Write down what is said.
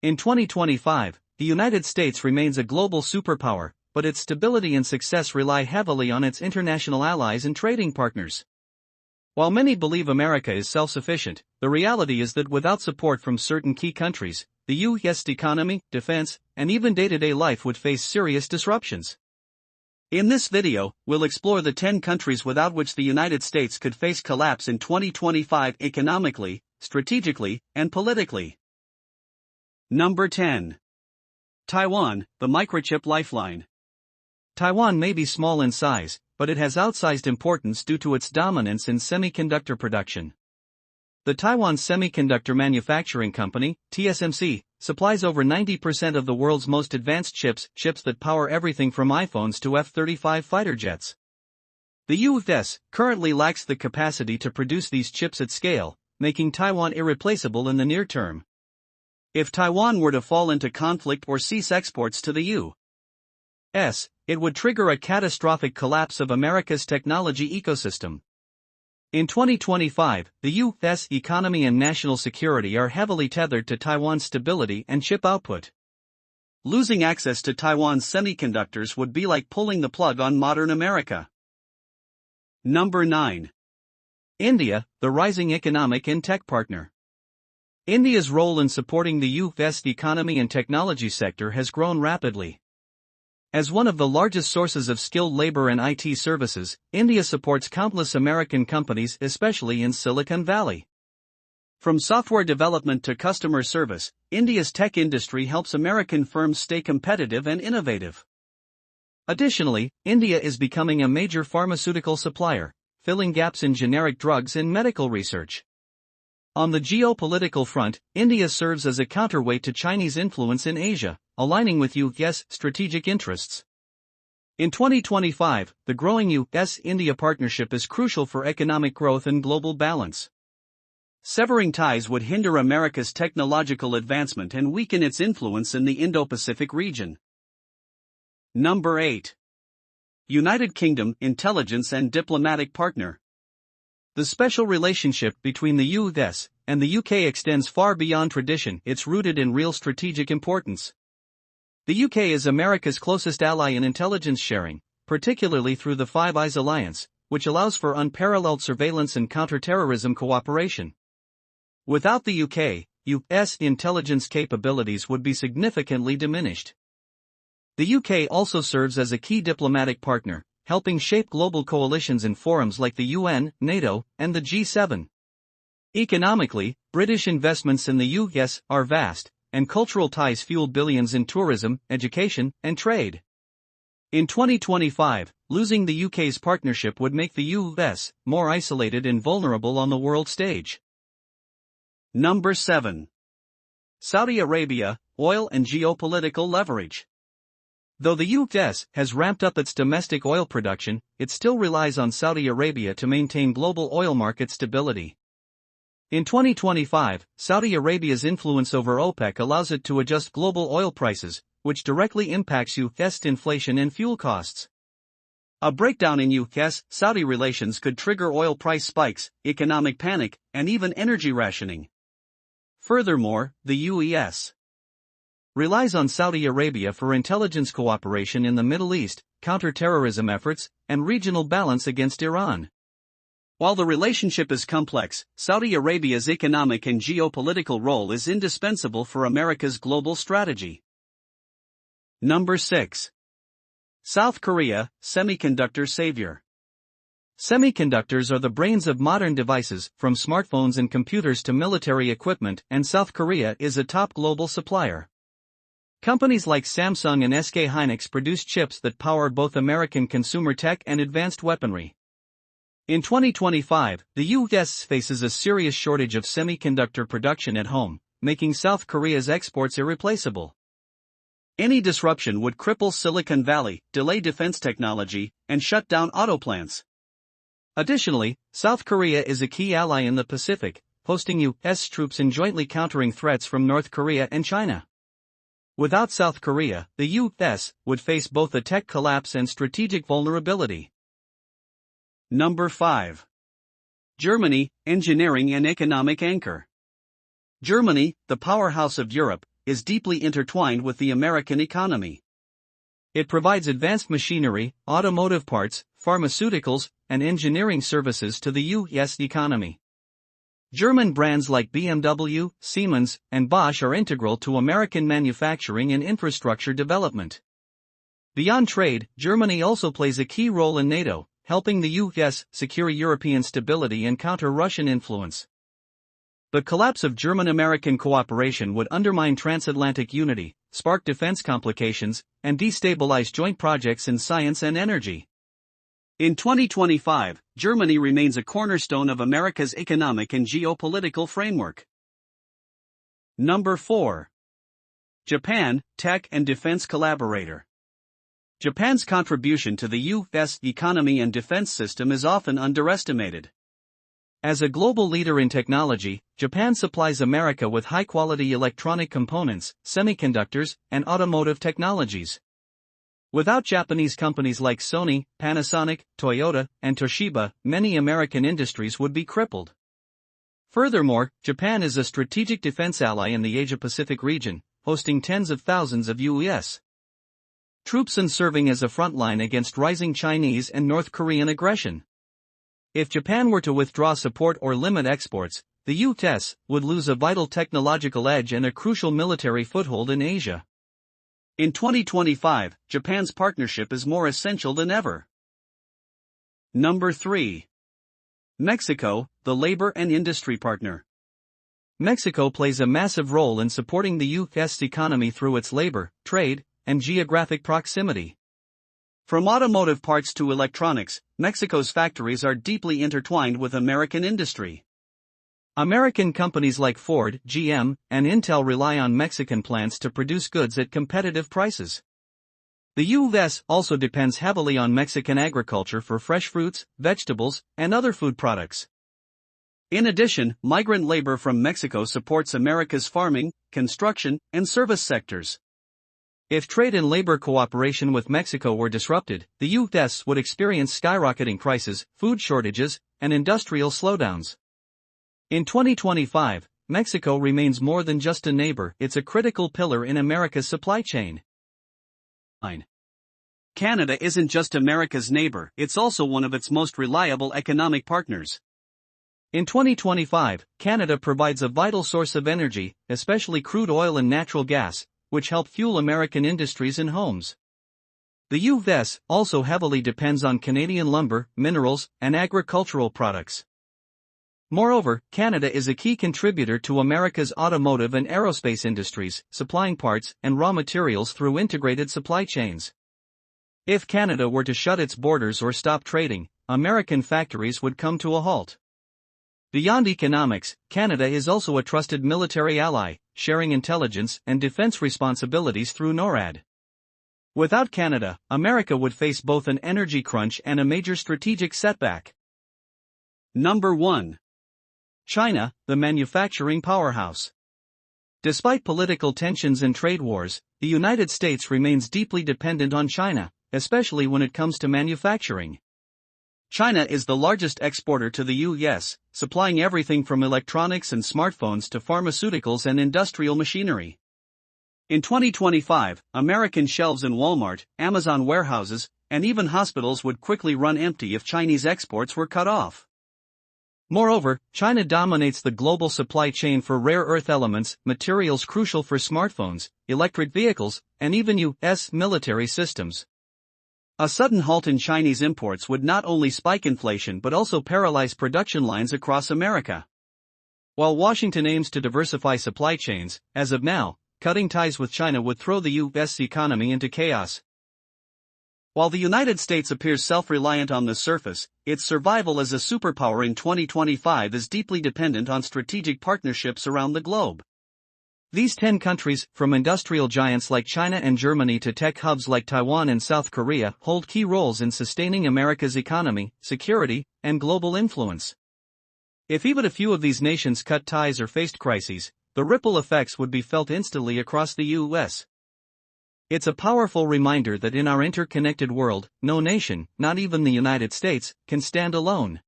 In 2025, the United States remains a global superpower, but its stability and success rely heavily on its international allies and trading partners. While many believe America is self-sufficient, the reality is that without support from certain key countries, the U.S. economy, defense, and even day-to-day life would face serious disruptions. In this video, we'll explore the 10 countries without which the United States could face collapse in 2025 economically, strategically, and politically. Number 10. Taiwan, the microchip lifeline. Taiwan may be small in size, but it has outsized importance due to its dominance in semiconductor production. The Taiwan Semiconductor Manufacturing Company, TSMC, supplies over 90% of the world's most advanced chips that power everything from iPhones to F-35 fighter jets. The U.S. currently lacks the capacity to produce these chips at scale, making Taiwan irreplaceable in the near term. If Taiwan were to fall into conflict or cease exports to the U.S., it would trigger a catastrophic collapse of America's technology ecosystem. In 2025, the U.S. economy and national security are heavily tethered to Taiwan's stability and chip output. Losing access to Taiwan's semiconductors would be like pulling the plug on modern America. Number 9. India, the rising economic and tech partner. India's role in supporting the U.S. economy and technology sector has grown rapidly. As one of the largest sources of skilled labor and IT services, India supports countless American companies, especially in Silicon Valley. From software development to customer service, India's tech industry helps American firms stay competitive and innovative. Additionally, India is becoming a major pharmaceutical supplier, filling gaps in generic drugs and medical research. On the geopolitical front, India serves as a counterweight to Chinese influence in Asia, aligning with U.S. strategic interests. In 2025, the growing U.S.-India partnership is crucial for economic growth and global balance. Severing ties would hinder America's technological advancement and weaken its influence in the Indo-Pacific region. Number 8. United Kingdom, intelligence and diplomatic partner. The special relationship between the U.S. and the U.K. extends far beyond tradition. It's rooted in real strategic importance. The U.K. is America's closest ally in intelligence sharing, particularly through the Five Eyes Alliance, which allows for unparalleled surveillance and counterterrorism cooperation. Without the U.K., U.S. intelligence capabilities would be significantly diminished. The U.K. also serves as a key diplomatic partner, helping shape global coalitions in forums like the UN, NATO, and the G7. Economically, British investments in the U.S. are vast, and cultural ties fuel billions in tourism, education, and trade. In 2025, losing the UK's partnership would make the U.S. more isolated and vulnerable on the world stage. Number 7. Saudi Arabia, oil and geopolitical leverage. Though the U.S. has ramped up its domestic oil production, it still relies on Saudi Arabia to maintain global oil market stability. In 2025, Saudi Arabia's influence over OPEC allows it to adjust global oil prices, which directly impacts U.S. inflation and fuel costs. A breakdown in U.S.-Saudi relations could trigger oil price spikes, economic panic, and even energy rationing. Furthermore, the U.S. relies on Saudi Arabia for intelligence cooperation in the Middle East, counter-terrorism efforts, and regional balance against Iran. While the relationship is complex, Saudi Arabia's economic and geopolitical role is indispensable for America's global strategy. Number 6. South Korea, semiconductor savior. Semiconductors are the brains of modern devices, from smartphones and computers to military equipment, and South Korea is a top global supplier. Companies like Samsung and SK Hynix produce chips that power both American consumer tech and advanced weaponry. In 2025, the U.S. faces a serious shortage of semiconductor production at home, making South Korea's exports irreplaceable. Any disruption would cripple Silicon Valley, delay defense technology, and shut down auto plants. Additionally, South Korea is a key ally in the Pacific, posting U.S. troops in jointly countering threats from North Korea and China. Without South Korea, the U.S. would face both a tech collapse and strategic vulnerability. Number 5. Germany, engineering and economic anchor. Germany, the powerhouse of Europe, is deeply intertwined with the American economy. It provides advanced machinery, automotive parts, pharmaceuticals, and engineering services to the U.S. economy. German brands like BMW, Siemens, and Bosch are integral to American manufacturing and infrastructure development. Beyond trade, Germany also plays a key role in NATO, helping the U.S. secure European stability and counter Russian influence. The collapse of German-American cooperation would undermine transatlantic unity, spark defense complications, and destabilize joint projects in science and energy. In 2025, Germany remains a cornerstone of America's economic and geopolitical framework. Number 4. Japan, Tech and Defense Collaborator. Japan's contribution to the U.S. economy and defense system is often underestimated. As a global leader in technology, Japan supplies America with high-quality electronic components, semiconductors, and automotive technologies. Without Japanese companies like Sony, Panasonic, Toyota, and Toshiba, many American industries would be crippled. Furthermore, Japan is a strategic defense ally in the Asia-Pacific region, hosting tens of thousands of U.S. troops and serving as a front line against rising Chinese and North Korean aggression. If Japan were to withdraw support or limit exports, the U.S. would lose a vital technological edge and a crucial military foothold in Asia. In 2025, Japan's partnership is more essential than ever. Number 3. Mexico, the labor and industry partner. Mexico plays a massive role in supporting the U.S. economy through its labor, trade, and geographic proximity. From automotive parts to electronics, Mexico's factories are deeply intertwined with American industry. American companies like Ford, GM, and Intel rely on Mexican plants to produce goods at competitive prices. The U.S. also depends heavily on Mexican agriculture for fresh fruits, vegetables, and other food products. In addition, migrant labor from Mexico supports America's farming, construction, and service sectors. If trade and labor cooperation with Mexico were disrupted, the U.S. would experience skyrocketing prices, food shortages, and industrial slowdowns. In 2025, Mexico remains more than just a neighbor, it's a critical pillar in America's supply chain. Canada isn't just America's neighbor, it's also one of its most reliable economic partners. In 2025, Canada provides a vital source of energy, especially crude oil and natural gas, which help fuel American industries and homes. The U.S. also heavily depends on Canadian lumber, minerals, and agricultural products. Moreover, Canada is a key contributor to America's automotive and aerospace industries, supplying parts and raw materials through integrated supply chains. If Canada were to shut its borders or stop trading, American factories would come to a halt. Beyond economics, Canada is also a trusted military ally, sharing intelligence and defense responsibilities through NORAD. Without Canada, America would face both an energy crunch and a major strategic setback. Number 1. China, the manufacturing powerhouse. Despite political tensions and trade wars, the United States remains deeply dependent on China, especially when it comes to manufacturing. China is the largest exporter to the U.S., supplying everything from electronics and smartphones to pharmaceuticals and industrial machinery. In 2025, American shelves in Walmart, Amazon warehouses, and even hospitals would quickly run empty if Chinese exports were cut off. Moreover, China dominates the global supply chain for rare earth elements, materials crucial for smartphones, electric vehicles, and even U.S. military systems. A sudden halt in Chinese imports would not only spike inflation but also paralyze production lines across America. While Washington aims to diversify supply chains, as of now, cutting ties with China would throw the U.S. economy into chaos. While the United States appears self-reliant on the surface, its survival as a superpower in 2025 is deeply dependent on strategic partnerships around the globe. These 10 countries, from industrial giants like China and Germany to tech hubs like Taiwan and South Korea, hold key roles in sustaining America's economy, security, and global influence. If even a few of these nations cut ties or faced crises, the ripple effects would be felt instantly across the U.S. It's a powerful reminder that in our interconnected world, no nation, not even the United States, can stand alone.